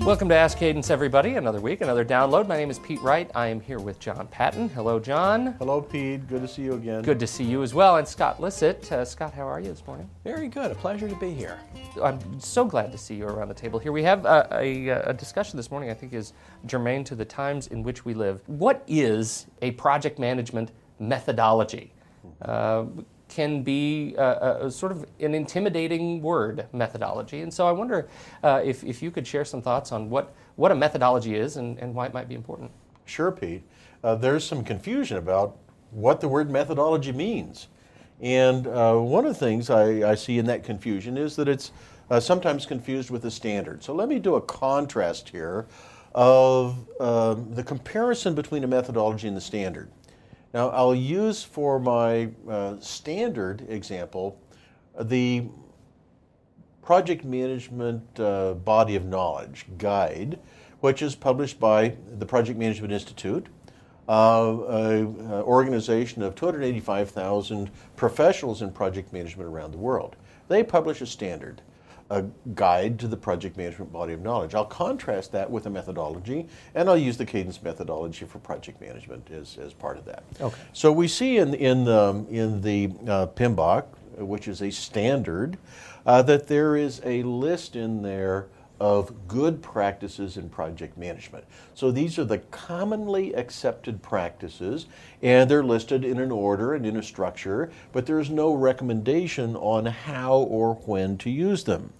Welcome to Ask Cadence, everybody. Another week, another download. My name is Pete Wright. I am here with John Patton. Hello, John. Hello, Pete. Good to see you again. Good to see you as well. And Scott Lissit. Scott, how are you this morning? Very good. A pleasure to be here. I'm so glad to see you around the table here. We have a discussion this morning I think is germane to the times in which we live. What is a project management methodology? Can be a sort of an intimidating word, methodology. And so I wonder if you could share some thoughts on what a methodology is and why it might be important. Sure, Pete. There's some confusion about what the word methodology means. And one of the things I see in that confusion is that it's sometimes confused with a standard. So let me do a contrast here of the comparison between a methodology and the standard. Now, I'll use for my standard example the project management body of knowledge guide, which is published by the Project Management Institute, an organization of 285,000 professionals in project management around the world. They publish a standard, a guide to the project management body of knowledge. I'll contrast that with a methodology, and I'll use the Cadence methodology for project management as part of that. Okay. So we see in the PMBOK, which is a standard, that there is a list in there of good practices in project management. So these are the commonly accepted practices, and they're listed in an order and in a structure, but there's no recommendation on how or when to use them.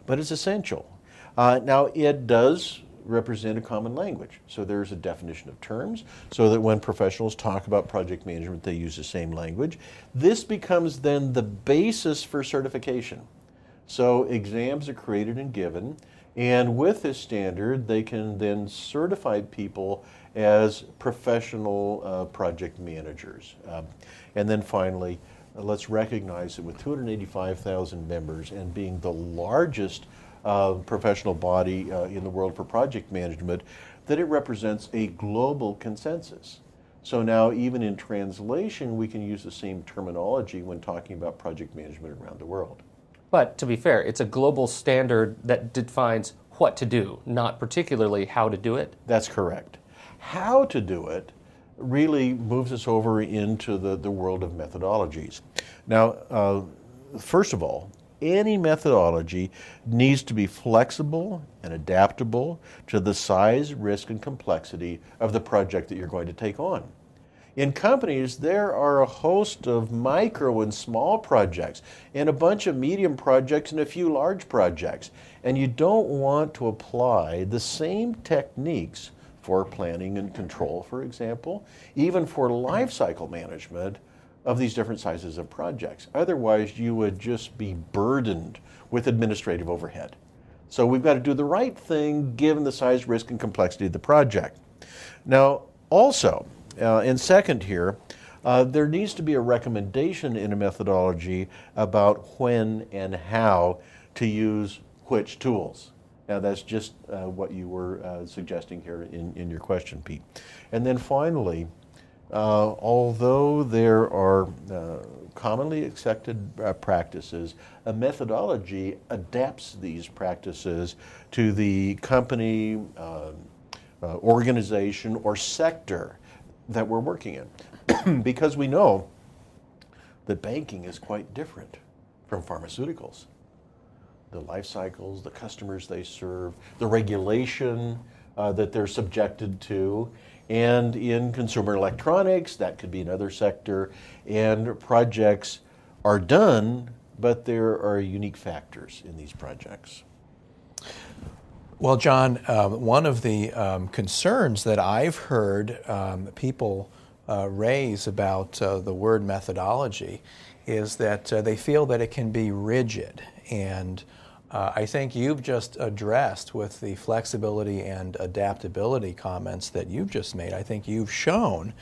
But it's essential. Now, it does represent a common language. So there's a definition of terms, so that when professionals talk about project management, they use the same language. This becomes then the basis for certification. So exams are created and given, and with this standard, they can then certify people as professional project managers. And then finally, let's recognize that with 285,000 members and being the largest professional body in the world for project management, that it represents a global consensus. So now even in translation, we can use the same terminology when talking about project management around the world. But to be fair, it's a global standard that defines what to do, not particularly how to do it. That's correct. How to do it really moves us over into the world of methodologies. Now, first of all, any methodology needs to be flexible and adaptable to the size, risk, and complexity of the project that you're going to take on. In companies, there are a host of micro and small projects, and a bunch of medium projects and a few large projects. And you don't want to apply the same techniques for planning and control, for example, even for life cycle management of these different sizes of projects. Otherwise, you would just be burdened with administrative overhead. So we've got to do the right thing given the size, risk, and complexity of the project. Now, also, and second here, there needs to be a recommendation in a methodology about when and how to use which tools. Now that's just what you were suggesting here in your question, Pete. And then finally, although there are commonly accepted practices, a methodology adapts these practices to the company, organization, or sector that we're working in. Because we know that banking is quite different from pharmaceuticals. The life cycles, the customers they serve, the regulation that they're subjected to, and in consumer electronics, that could be another sector, and projects are done, but there are unique factors in these projects. Well, John, one of the concerns that I've heard people raise about the word methodology is that they feel that it can be rigid. And I think you've just addressed with the flexibility and adaptability comments that you've just made. I think you've shown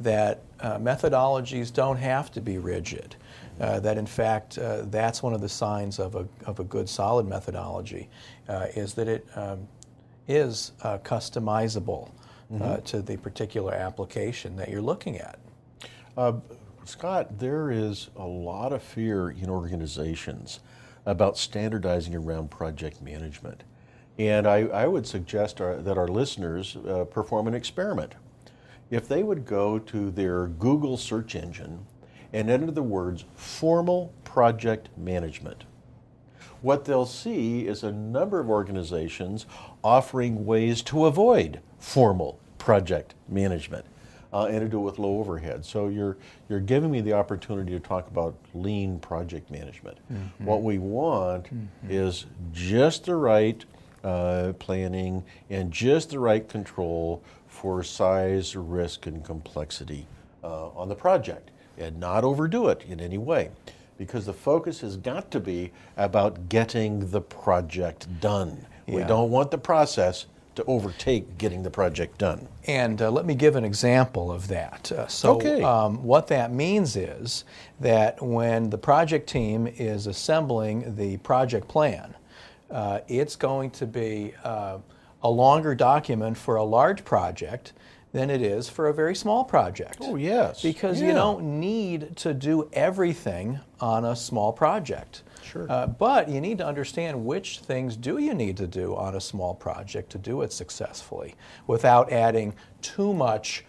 that methodologies don't have to be rigid. That in fact, that's one of the signs of a good solid methodology, is that it is customizable to the particular application that you're looking at. Scott, there is a lot of fear in organizations about standardizing around project management. And I would suggest that our listeners perform an experiment. If they would go to their Google search engine and enter the words formal project management, what they'll see is a number of organizations offering ways to avoid formal project management and to do it with low overhead. So you're giving me the opportunity to talk about lean project management. Mm-hmm. What we want is just the right planning and just the right control for size, risk, and complexity on the project, and not overdo it in any way. Because the focus has got to be about getting the project done. Yeah. We don't want the process to overtake getting the project done. And let me give an example of that. What that means is that when the project team is assembling the project plan, it's going to be a longer document for a large project than it is for a very small project. Oh, yes. Because you don't need to do everything on a small project. Sure. But you need to understand which things do you need to do on a small project to do it successfully without adding too much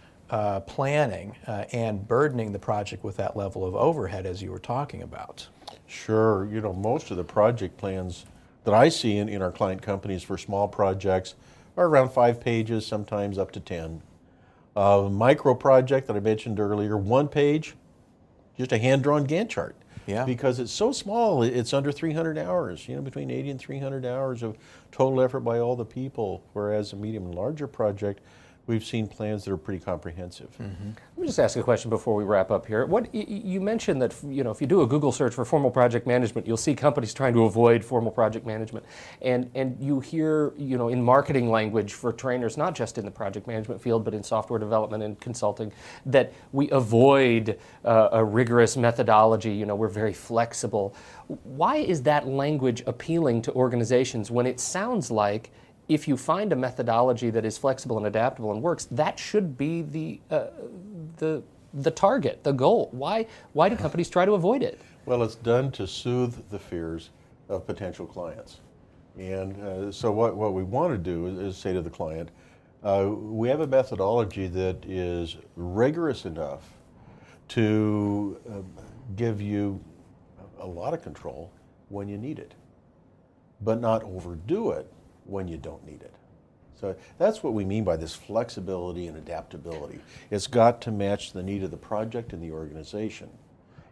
planning and burdening the project with that level of overhead as you were talking about. Sure. You know, most of the project plans that I see in our client companies for small projects are around 5 pages, sometimes up to 10. Micro project that I mentioned earlier, 1 page, just a hand-drawn Gantt chart. Yeah. Because it's so small, it's under 300 hours, between 80 and 300 hours of total effort by all the people, whereas a medium and larger project, we've seen plans that are pretty comprehensive. Mm-hmm. Let me just ask a question before we wrap up here. What you mentioned that if you do a Google search for formal project management, you'll see companies trying to avoid formal project management, and you hear in marketing language for trainers, not just in the project management field, but in software development and consulting, that we avoid a rigorous methodology. We're very flexible. Why is that language appealing to organizations when it sounds like, if you find a methodology that is flexible and adaptable and works, that should be the target, the goal? Why do companies try to avoid it? Well, it's done to soothe the fears of potential clients. And so what we want to do is say to the client, we have a methodology that is rigorous enough to give you a lot of control when you need it, but not overdo it when you don't need it. So that's what we mean by this flexibility and adaptability. It's got to match the need of the project and the organization.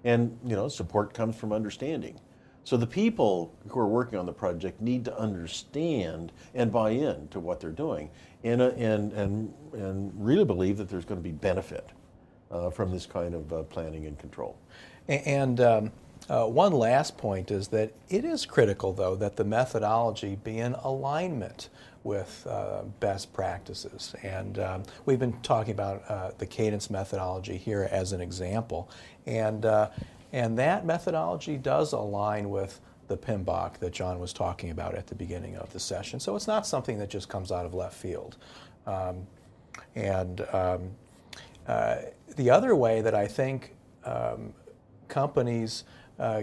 And support comes from understanding. So the people who are working on the project need to understand and buy in to what they're doing and really believe that there's going to be benefit from this kind of planning and control. And one last point is that it is critical, though, that the methodology be in alignment with best practices. And we've been talking about the cadence methodology here as an example. And that methodology does align with the PMBOK that John was talking about at the beginning of the session. So it's not something that just comes out of left field. The other way that I think companies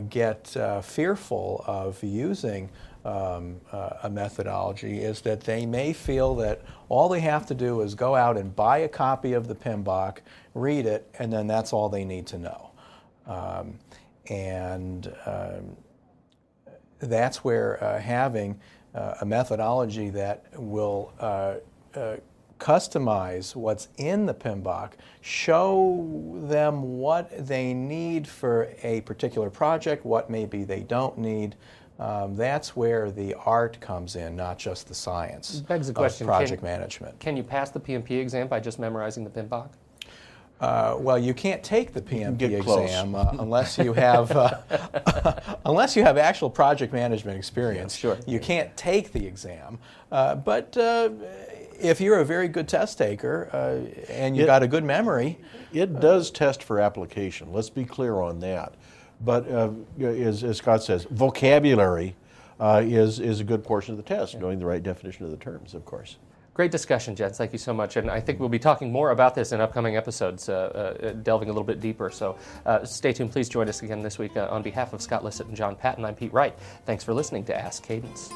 get fearful of using a methodology is that they may feel that all they have to do is go out and buy a copy of the PMBOK, read it, and then that's all they need to know. That's where having a methodology that will customize what's in the PMBOK, show them what they need for a particular project, what maybe they don't need. That's where the art comes in, not just the science Begs the question, of project management. Can you pass the PMP exam by just memorizing the PMBOK? Well, you can't take the PMP exam unless you have unless you have actual project management experience. Yeah, sure. You can't take the exam, but if you're a very good test taker and you've got a good memory, it does test for application. Let's be clear on that. But as Scott says, vocabulary is a good portion of the test, knowing the right definition of the terms, of course. Great discussion, gents. Thank you so much. And I think we'll be talking more about this in upcoming episodes, delving a little bit deeper. So stay tuned. Please join us again this week. On behalf of Scott Lissit and John Patton, I'm Pete Wright. Thanks for listening to Ask Cadence.